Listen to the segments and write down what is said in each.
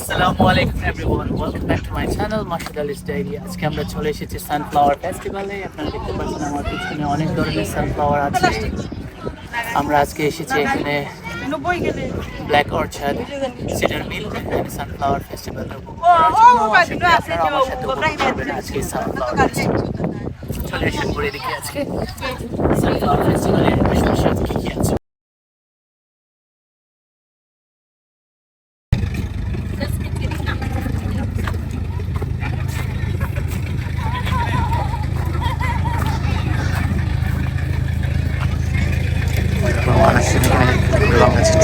আসসালামু আলাইকুম everyone, welcome back to my channel Masud Ali's diary. আজকে আমরা চলে এসেছি সানফ্লাওয়ার ফেস্টিভ্যালে। আপনারা দেখতে পাচ্ছেন আমার পিছনে অনেক ধরনের সানফ্লাওয়ার আছে। আমরা আজকে এসেছি এখানে ব্ল্যাক অর্চার্ড সিডার মিল, এখানে সানফ্লাওয়ার ফেস্টিভ্যাল আজকে সানফ্লাওয়ার চলে এসে ঘুরে দেখি আজকে সানফ্লাওয়ার ফেস্টিভ্যালে আশেপাশে কি কি আছে।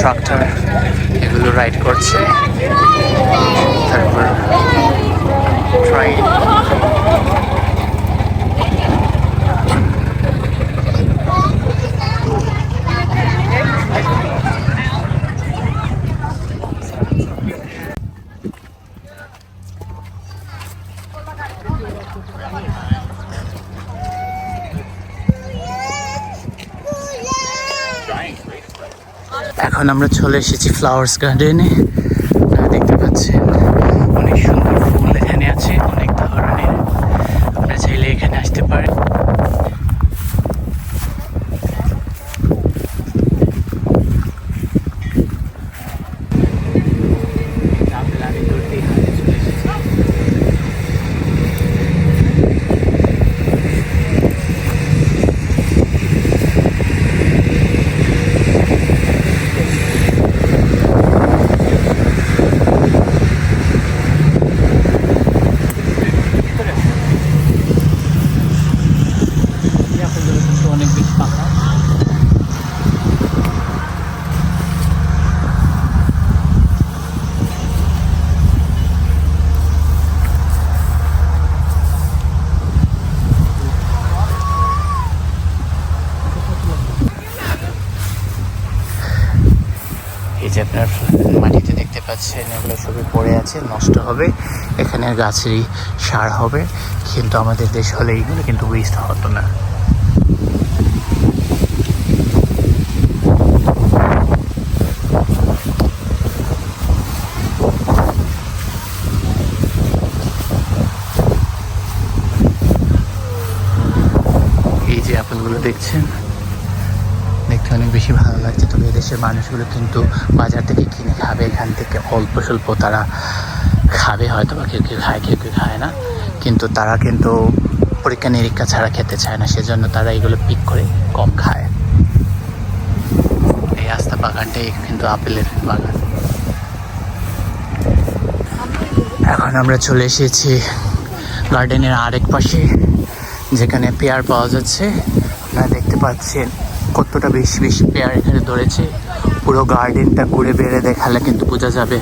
ট্রাক্টর এগুলো রাইড করছে, তারপর ট্রেন। এখন আমরা চলে এসেছি ফ্লাওয়ার্স গার্ডেনে। দেখতে পাচ্ছেন অনেক সুন্দর ফুল এখানে আছে, অনেক ধরনের। আপনারা চাইলে এখানে আসতে পারেন। অনেক বেশি পাকা। এই যে আপনার মাটিতে দেখতে পাচ্ছেন এগুলো সবই পড়ে আছে, নষ্ট হবে। এখানে গাছেরই সার হবে, কিন্তু আমাদের দেশ হলে এইগুলো কিন্তু ওয়েস্ট হতো না। এই যে আপেলগুলো দেখছেন, দেখতে অনেক বেশি ভালো লাগছে। তবে এদেশের মানুষগুলো কিন্তু বাজার থেকে কিনে খাবে, এখান থেকে অল্প স্বল্প তারা খাবে, হয়তো বা কেউ কেউ খায়, কেউ কেউ খায় না। কিন্তু তারা কিন্তু পরীক্ষা নিরীক্ষা ছাড়া খেতে চায় না, সেজন্য তারা এগুলো পিক করে কম খায়। এই রাস্তা বাগানটাই কিন্তু আপেলের বাগান। এখন আমরা চলে এসেছি গার্ডেনের আরেক পাশে, যেখানে পেয়ার পাওয়া যাচ্ছে। আপনারা দেখতে পাচ্ছেন কতটা বেশি বেশি পেয়ার এখানে ধরেছে। পুরো গার্ডেনটা ঘুরে বেড়ে দেখালে কিন্তু বোঝা যাবে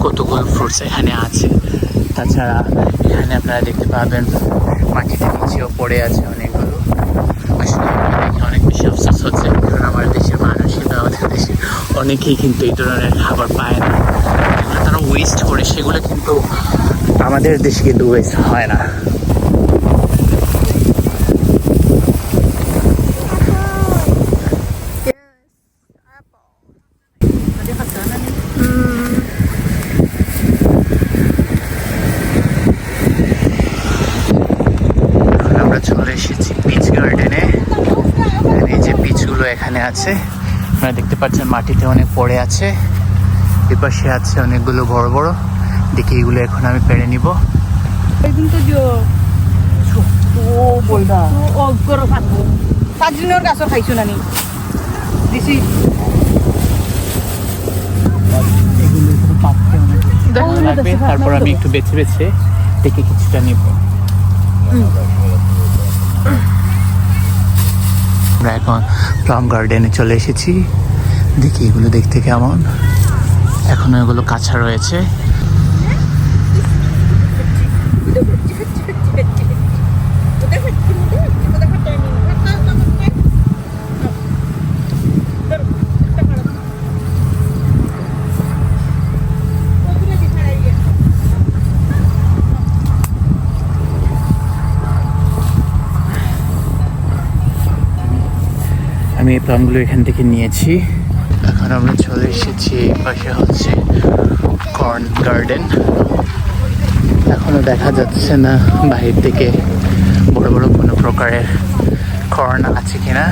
কতগুলো ফ্রুটস এখানে আছে। তাছাড়া এখানে আপনারা দেখতে পাবেন মাটিতে নিচেও পড়ে আছে অনেকগুলো। আসলে দেখে অনেক বেশি আফসোস হচ্ছে, কারণ আমার দেশের মানুষ কিন্তু আমাদের দেশে অনেকেই কিন্তু এই ধরনের খাবার পায় না। যেগুলো তারা ওয়েস্ট করে সেগুলো কিন্তু আমাদের দেশে কিন্তু ওয়েস্ট হয় না। চলে এসেছি পিচ গার্ডেনে। এই যে পিচগুলো এখানে আছে, আপনারা দেখতে পাচ্ছেন মাটিতে অনেক পড়ে আছে। এপাশে আছে অনেকগুলো বড় বড়। দেখি এগুলো এখন আমি পেড়ে নিব। তারপর আমি একটু বেছে বেছে দেখে কিছুটা নিব। আমরা এখন প্লাম গার্ডেনে চলে এসেছি। দেখি এগুলো দেখতে কেমন, এখনো এগুলো কাঁচা রয়েছে। আমি এই প্লামগুলো এখান থেকে নিয়েছি। এখন আমরা চলে এসেছি, এই পাশে হচ্ছে কর্ন গার্ডেন। এখনো দেখা যাচ্ছে না বাহির থেকে বড় বড় কোনো প্রকারের কর্ন আছে কিনা।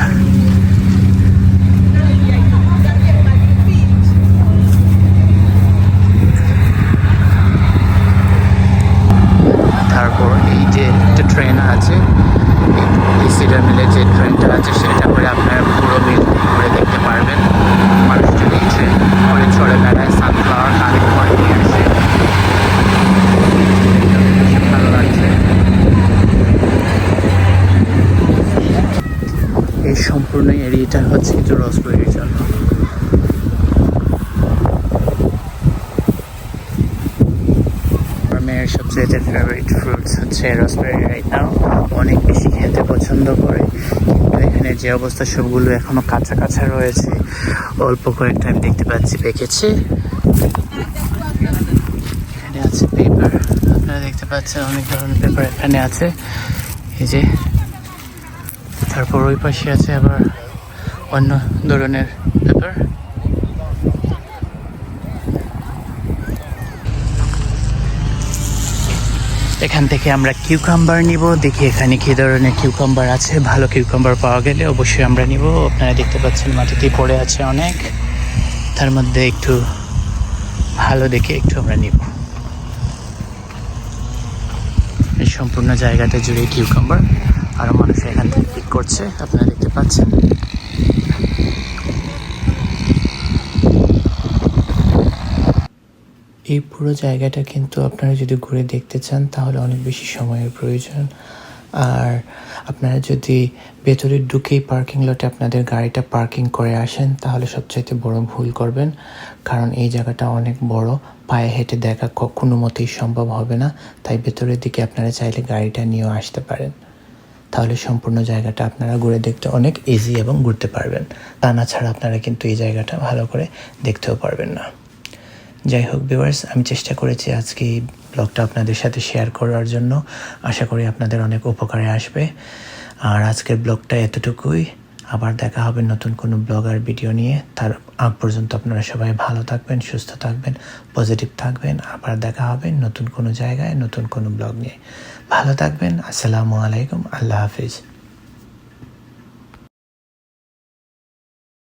তারপর এই যে একটা ট্রেন আছে, এই সিডার মিলে যে ট্রেনটা আছে সেটা করে আপনারা পুরো মিল ঘুরে দেখতে পারবেন। মানুষজন এই ট্রেন করে চড়ে বেড়ায়, সানফ্লাওয়ার কালেক্ট করে নিয়ে আসে। ভালো লাগছে। এই সম্পূর্ণ এরিয়াটা হচ্ছে কিন্তু রসবেরির জন্য। মেয়ের সবচেয়ে ফেভারিট ফ্রুটস হচ্ছে রসবেরি। রাইট নাও অনেক বেশি খেতে পছন্দ করে, কিন্তু এখানে যে অবস্থা সবগুলো এখনো কাঁচা কাঁচা রয়েছে। অল্প কয়েকটা আমি দেখতে পাচ্ছি পেকেছে। এখানে আছে পেপার, আপনারা দেখতে পাচ্ছেন অনেক ধরনের পেপার এখানে আছে, এই যে। তারপর ওই পাশে আছে আবার অন্য ধরনের পেপার। এখান থেকে আমরা কিউকাম্বার নিব, দেখি এখানে কী ধরনের কিউকাম্বার আছে। ভালো কিউকাম্বার পাওয়া গেলে অবশ্যই আমরা নিব। আপনারা দেখতে পাচ্ছেন মাটিতে পড়ে আছে অনেক, তার মধ্যে একটু ভালো দেখে একটু আমরা নিব। এই সম্পূর্ণ জায়গাটা জুড়ে কিউকাম্বার, আরও মানুষ এখান থেকে পিক করছে, আপনারা দেখতে পাচ্ছেন। এই পুরো জায়গাটা কিন্তু আপনারা যদি ঘুরে দেখতে চান তাহলে অনেক বেশি সময়ের প্রয়োজন। আর আপনারা যদি ভেতরে ঢুকেই পার্কিং লটে আপনাদের গাড়িটা পার্কিং করে আসেন তাহলে সবচাইতে বড় ভুল করবেন, কারণ এই জায়গাটা অনেক বড়, পায়ে হেঁটে দেখা কোনো মতেই সম্ভব হবে না। তাই ভেতরের দিকে আপনারা চাইলে গাড়িটা নিয়েও আসতে পারেন, তাহলে সম্পূর্ণ জায়গাটা আপনারা ঘুরে দেখতে অনেক ইজি এবং ঘুরতে পারবেন। তা না ছাড়া আপনারা কিন্তু এই জায়গাটা ভালো করে দেখতেও পারবেন না। যাই হোক ভিউয়ার্স, আমি চেষ্টা করেছি আজকে এই ব্লগটা আপনাদের সাথে শেয়ার করার জন্য। আশা করি আপনাদের অনেক উপকারে আসবে। আর আজকের ব্লগটা এতটুকুই। আবার দেখা হবে নতুন কোনো ব্লগ আর ভিডিও নিয়ে। তার আগ পর্যন্ত আপনারা সবাই ভালো থাকবেন, সুস্থ থাকবেন, পজিটিভ থাকবেন। আবার দেখা হবে নতুন কোনো জায়গায় নতুন কোনো ব্লগ নিয়ে। ভালো থাকবেন। আসসালামু আলাইকুম। আল্লাহ হাফিজ।